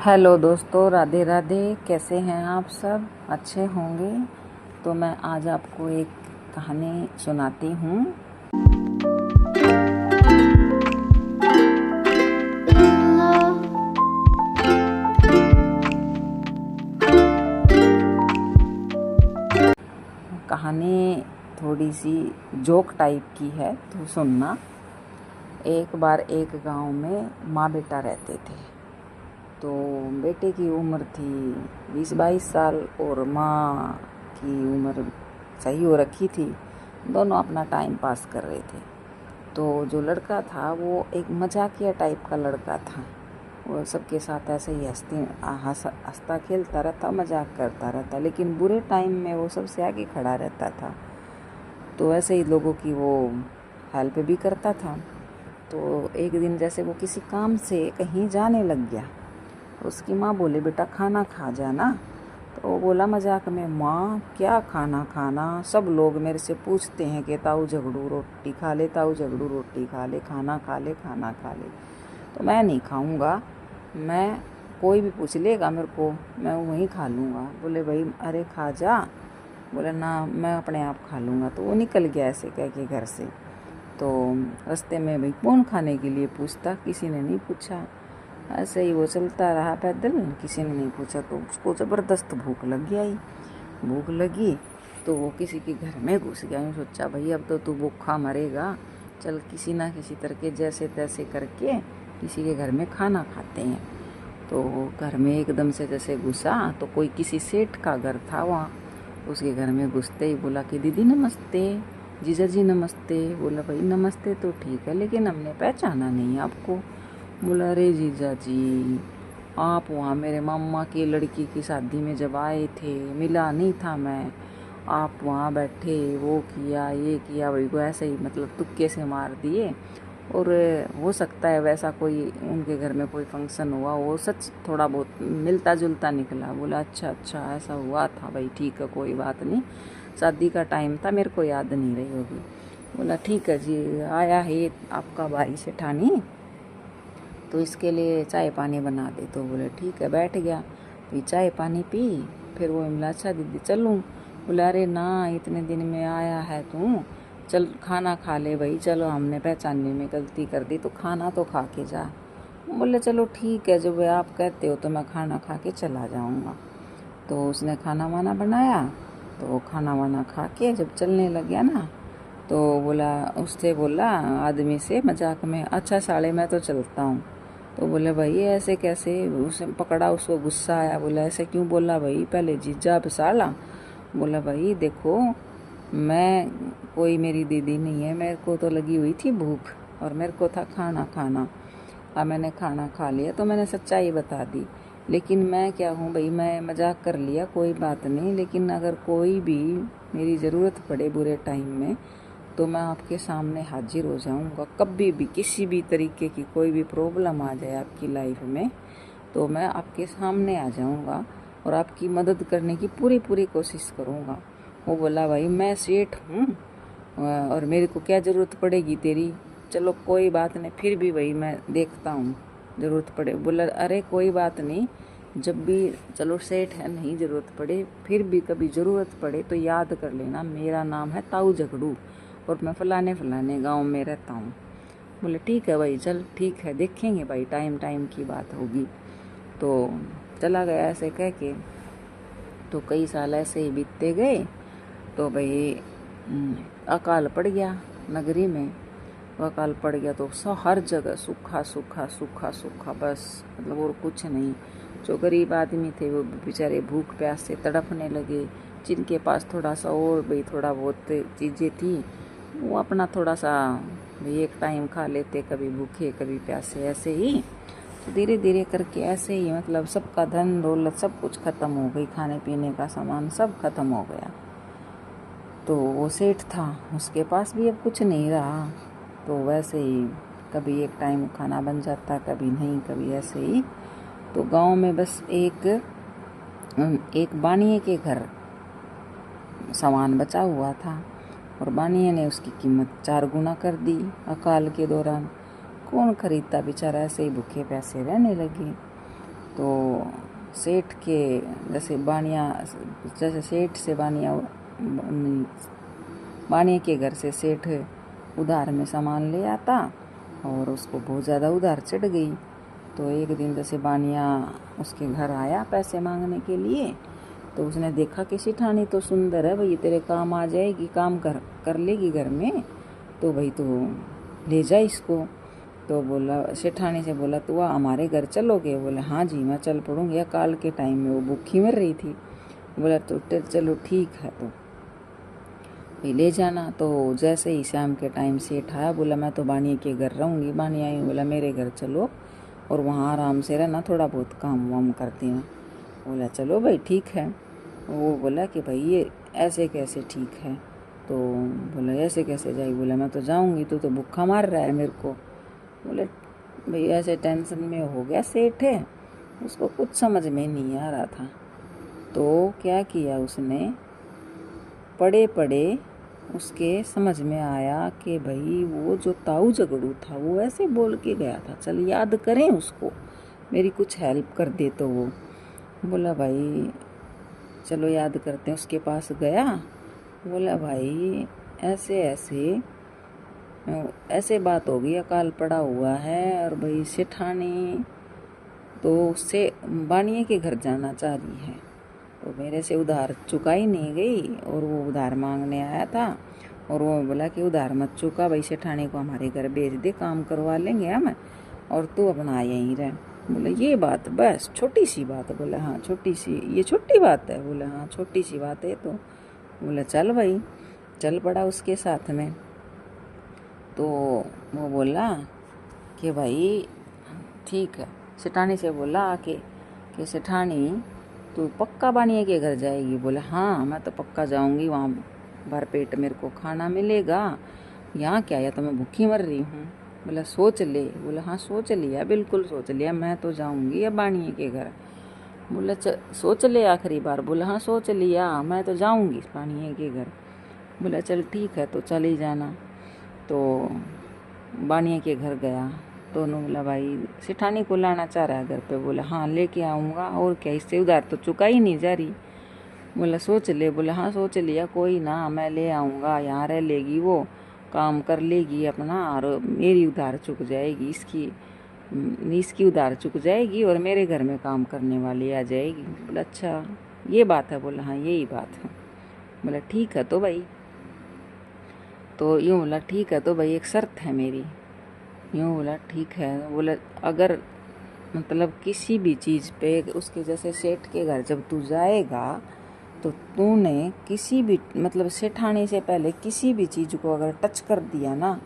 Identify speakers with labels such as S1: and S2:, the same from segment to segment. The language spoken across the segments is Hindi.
S1: हेलो दोस्तों, राधे राधे। कैसे हैं आप सब? अच्छे होंगे। तो मैं आज आपको एक कहानी सुनाती हूँ। कहानी थोड़ी सी जोक टाइप की है, तो सुनना। एक बार एक गांव में माँ बेटा रहते थे। तो बेटे की उम्र थी 20-22 साल और माँ की उम्र सही हो रखी थी। दोनों अपना टाइम पास कर रहे थे। तो जो लड़का था वो एक मजाकिया टाइप का लड़का था। वो सबके साथ ऐसे ही हंसता खेलता रहता, मजाक करता रहता, लेकिन बुरे टाइम में वो सबसे आगे खड़ा रहता था। तो ऐसे ही लोगों की वो हेल्प भी करता था। तो एक दिन जैसे वो किसी काम से कहीं जाने लग गया। उसकी माँ बोले, बेटा खाना खा जाना। तो वो बोला मजाक में, माँ क्या खाना खाना, सब लोग मेरे से पूछते हैं कि ताऊ झगड़ू रोटी खा ले, ताऊ झगड़ू रोटी खा ले, खाना खा ले, खाना खा ले। तो मैं नहीं खाऊंगा, मैं कोई भी पूछ लेगा मेरे को, मैं वहीं खा लूँगा। बोले भाई अरे खा जा। बोले ना मैं अपने आप खा लूँगा। तो वो निकल गया ऐसे कह के घर से। तो रास्ते में भाई कौन खाने के लिए पूछता, किसी ने नहीं पूछा। ऐसे ही वो चलता रहा पैदल, किसी ने नहीं पूछा। तो उसको ज़बरदस्त भूख लग गई। भूख लगी तो वो किसी के घर में घुस गया। यूँ सोचा भाई अब तो तू भूखा मरेगा, चल किसी ना किसी तरह के जैसे तैसे करके किसी के घर में खाना खाते हैं। तो घर में एकदम से जैसे घुसा तो कोई किसी सेठ का घर था वहाँ। उसके घर में घुसते ही बोला कि दीदी नमस्ते, जीजा जी नमस्ते। बोला भाई नमस्ते तो ठीक है, लेकिन हमने पहचाना नहीं आपको। बोला अरे जीजा जी, आप वहाँ मेरे मामा की लड़की की शादी में जब आए थे, मिला नहीं था मैं। आप वहाँ बैठे, वो किया ये किया, भाई को ऐसे ही मतलब तुक्के से मार दिए। और हो सकता है वैसा कोई उनके घर में कोई फंक्शन हुआ, वो सच थोड़ा बहुत मिलता जुलता निकला। बोला अच्छा अच्छा ऐसा हुआ था, भाई ठीक है कोई बात नहीं, शादी का टाइम था, मेरे को याद नहीं रही होगी। बोला ठीक है जी, आया है आपका भाई सेठानी, तो इसके लिए चाय पानी बना दे। तो बोले ठीक है, बैठ गया। फिर चाय पानी पी। फिर वो बोला अच्छा दीदी चलूँ। बोला अरे ना, इतने दिन में आया है तू, चल खाना खा ले भाई, चलो हमने पहचानने में गलती कर दी तो खाना तो खा के जा। बोले चलो ठीक है, जब आप कहते हो तो मैं खाना खा के चला जाऊँगा। तो उसने खाना वाना बनाया। तो खाना वाना खा के जब चलने लग गया ना, तो बोला, उससे बोला आदमी से मजाक में, अच्छा साले मैं तो चलता हूँ। तो बोले भाई ऐसे कैसे, उसे पकड़ा, उसको गुस्सा आया। बोला ऐसे क्यों बोला भाई, पहले जीजा अब साला। बोला भाई देखो, मैं कोई मेरी दीदी नहीं है, मेरे को तो लगी हुई थी भूख और मेरे को था खाना खाना। अब मैंने खाना खा लिया तो मैंने सच्चाई बता दी। लेकिन मैं क्या हूँ भाई, मैं मजाक कर लिया, कोई बात नहीं, लेकिन अगर कोई भी मेरी ज़रूरत पड़े बुरे टाइम में तो मैं आपके सामने हाजिर हो जाऊंगा। कभी भी किसी भी तरीके की कोई भी प्रॉब्लम आ जाए आपकी लाइफ में, तो मैं आपके सामने आ जाऊंगा और आपकी मदद करने की पूरी पूरी कोशिश करूंगा। वो बोला भाई मैं सेठ हूँ और मेरे को क्या ज़रूरत पड़ेगी तेरी, चलो कोई बात नहीं, फिर भी भाई मैं देखता हूँ ज़रूरत पड़े। बोला अरे कोई बात नहीं, जब भी, चलो सेठ है नहीं ज़रूरत पड़े, फिर भी कभी ज़रूरत पड़े तो याद कर लेना, मेरा नाम है ताऊ झगड़ू और मैं फलाने फलाने गांव में रहता हूँ। बोले ठीक है भाई, चल ठीक है, देखेंगे भाई, टाइम टाइम की बात होगी। तो चला गया ऐसे कह के। तो कई साल ऐसे ही बीतते गए। तो भाई अकाल पड़ गया नगरी में। अकाल पड़ गया तो हर जगह सूखा सूखा सूखा सूखा, बस मतलब और कुछ नहीं। जो गरीब आदमी थे वो बेचारे भूख प्यास से तड़पने लगे। जिनके पास थोड़ा सा और भाई थोड़ा बहुत चीज़ें थी, वो अपना थोड़ा सा भाई एक टाइम खा लेते, कभी भूखे कभी प्यासे ऐसे ही। तो धीरे धीरे करके ऐसे ही मतलब सबका धन दौलत सब कुछ ख़त्म हो गई, खाने पीने का सामान सब ख़त्म हो गया। तो वो सेठ था, उसके पास भी अब कुछ नहीं रहा। तो वैसे ही कभी एक टाइम खाना बन जाता, कभी नहीं, कभी ऐसे ही। तो गांव में बस एक बानिए के घर सामान बचा हुआ था और बानिए ने उसकी कीमत 4 गुना कर दी अकाल के दौरान। कौन खरीदता, बेचारा ऐसे ही भूखे पैसे रहने लगे। तो सेठ के जैसे सेठ से बानिया के घर से सेठ उधार में सामान ले आता और उसको बहुत ज़्यादा उधार चढ़ गई। तो एक दिन जैसे बानिया उसके घर आया पैसे मांगने के लिए, तो उसने देखा कि सेठानी तो सुंदर है भाई, तेरे काम आ जाएगी, काम कर लेगी घर में, तो भाई तू ले जा इसको। तो बोला, सेठानी से बोला, तो हमारे घर चलोगे? बोले हाँ जी मैं चल पड़ूँगी। काल के टाइम में वो भूखी मर रही थी। बोला तो चलो ठीक है, तो भाई ले जाना। तो जैसे ही शाम के टाइम सेठ आया, बोला मैं तो बानिया के घर रहूँगी। बानिया आई, बोला मेरे घर चलो और वहाँ आराम से रहना, थोड़ा बहुत काम वाम करती हैं। बोला चलो भाई ठीक है। वो बोला कि भाई ये ऐसे कैसे ठीक है? तो बोला ऐसे कैसे जाएगी? बोला मैं तो जाऊँगी, तू तो भूखा मार रहा है मेरे को। बोले भाई ऐसे टेंशन में हो गया सेठ है, उसको कुछ समझ में नहीं आ रहा था। तो क्या किया उसने, पढ़े पढ़े उसके समझ में आया कि भाई वो जो ताऊ झगड़ू था वो ऐसे बोल के गया था, चल याद करें उसको, मेरी कुछ हेल्प कर दे। तो वो बोला भाई चलो याद करते हैं। उसके पास गया, बोला भाई ऐसे ऐसे ऐसे बात हो गई, अकाल पड़ा हुआ है और भाई सेठानी तो उससे बानिया के घर जाना चाह रही है, तो मेरे से उधार चुकाई नहीं गई और वो उधार मांगने आया था। और वो बोला कि उधार मत चुका भाई, सेठानी को हमारे घर भेज दे, काम करवा लेंगे हम, और तू अपना यहीं रह। बोला ये बात, बस छोटी सी बात? बोला हाँ छोटी सी, ये छोटी बात है? बोला हाँ छोटी सी बात है। तो बोला चल भाई, चल पड़ा उसके साथ में। तो वो बोला कि भाई ठीक है, सेठानी से बोला आके कि सेठानी तू पक्का बानिया के घर जाएगी? बोले हाँ मैं तो पक्का जाऊंगी, वहाँ भर पेट मेरे को खाना मिलेगा, यहाँ क्या, या तो मैं भूखी मर रही हूँ। बोला सोच ले। बोला हाँ सोच लिया, बिल्कुल सोच लिया, मैं तो जाऊंगी अब बानिया के घर। बोला सोच ले आखिरी बार। बोला हाँ सोच लिया, मैं तो जाऊंगी बानिया के घर। बोला चल ठीक है, तो चल ही जाना। तो बानिया के घर गया तो उन्होंने बोला भाई सेठानी को लाना चाह रहा है घर पे? बोला हाँ लेके आऊँगा, और क्या, इससे उधार तो चुका ही नहीं जा रही। बोला सोच ले। बोला हाँ सोच लिया, कोई ना मैं ले आऊँगा, यहाँ रह लेगी, वो काम कर लेगी अपना, और मेरी उधार चुक जाएगी, इसकी उधार चुक जाएगी और मेरे घर में काम करने वाली आ जाएगी। बोला अच्छा ये बात है? बोला हाँ यही बात है। बोला ठीक है तो भाई, तो यूँ बोला ठीक है तो भाई एक शर्त है मेरी। यूँ बोला ठीक है। बोला अगर मतलब किसी भी चीज़ पे उसके जैसे सेठ के घर जब तू जाएगा तो तूने किसी भी मतलब सेठानी से पहले किसी भी चीज़ को अगर टच कर दिया ना,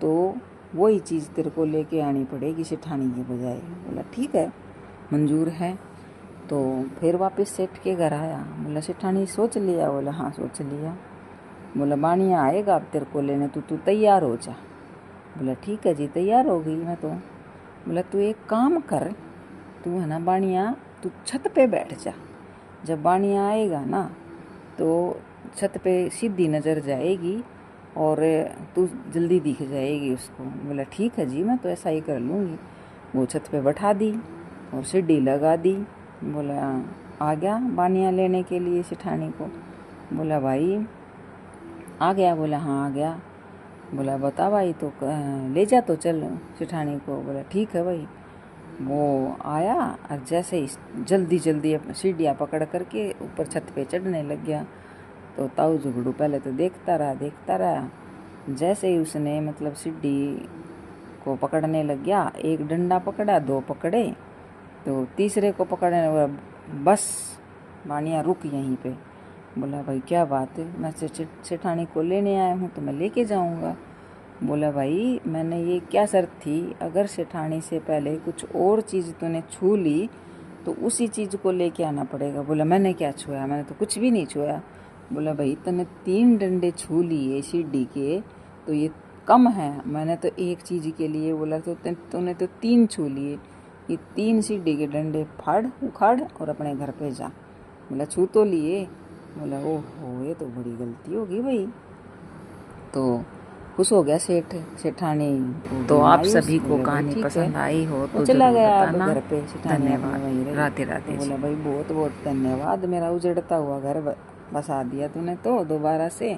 S1: तो वही चीज़ तेरे को लेके आनी पड़ेगी सेठानी के बजाय। बोला ठीक है मंजूर है। तो फिर वापस सेठ के घर आया। बोला सेठानी सोच लिया? बोला हाँ सोच लिया। बोला बानिया आएगा अब तेरे को लेने, तू तैयार हो जा। बोला ठीक है जी तैयार हो गई मैं तो। बोला तू एक काम कर, तू है ना बानिया, तू छत पे बैठ जा, जब बानिया आएगा ना तो छत पे सीधी नज़र जाएगी और तू जल्दी दिख जाएगी उसको। बोला ठीक है जी मैं तो ऐसा ही कर लूँगी। वो छत पे बैठा दी और सीढ़ी लगा दी। बोला आ गया बानिया लेने के लिए सेठानी को? बोला भाई आ गया। बोला हाँ आ गया। बोला बता भाई, तो ले जा तो चल सेठानी को। बोला ठीक है भाई। वो आया और जैसे ही जल्दी जल्दी सीढ़ियाँ पकड़ करके ऊपर छत पे चढ़ने लग गया। तो ताऊ झुगड़ू पहले तो देखता रहा। जैसे ही उसने मतलब सीढ़ी को पकड़ने लग गया, एक डंडा पकड़ा, दो पकड़े, तो तीसरे को पकड़ने वाला बस बानिया रुक यहीं पे। बोला भाई क्या बात है, मैं सेठानी को लेने आया हूँ तो मैं लेके जाऊँगा। बोला भाई मैंने ये क्या शर्त थी, अगर सेठानी से पहले कुछ और चीज़ तूने छू ली तो उसी चीज़ को लेके आना पड़ेगा। बोला मैंने क्या छुआ, मैंने तो कुछ भी नहीं छुआ। बोला भाई तूने 3 डंडे छू लिए सीढ़ी के तो ये कम है, मैंने तो एक चीज़ के लिए बोला तो तूने तो 3 छू लिए, ये 3 सीढ़ी के डंडे फाड़ उखाड़ और अपने घर पे जा। बोला छू तो लिए। बोला ओहो ये तो बड़ी गलती होगी भाई। तो खुश हो गया सेठानी।
S2: तो आप
S1: मायूस
S2: सभी
S1: हो
S2: को
S1: गया,
S2: कहानी
S1: ठीक है।
S2: पसंद आई हो तो
S1: चला
S2: जरूर
S1: गया अब
S2: बताना।
S1: घर पे। सेठानी अपने वहीं
S2: धन्यवाद।
S1: रही।
S2: राधे राधे
S1: बोला
S2: जी।
S1: भाई बहुत बहुत धन्यवाद, मेरा उजड़ता हुआ घर बसा दिया तूने तो दोबारा से।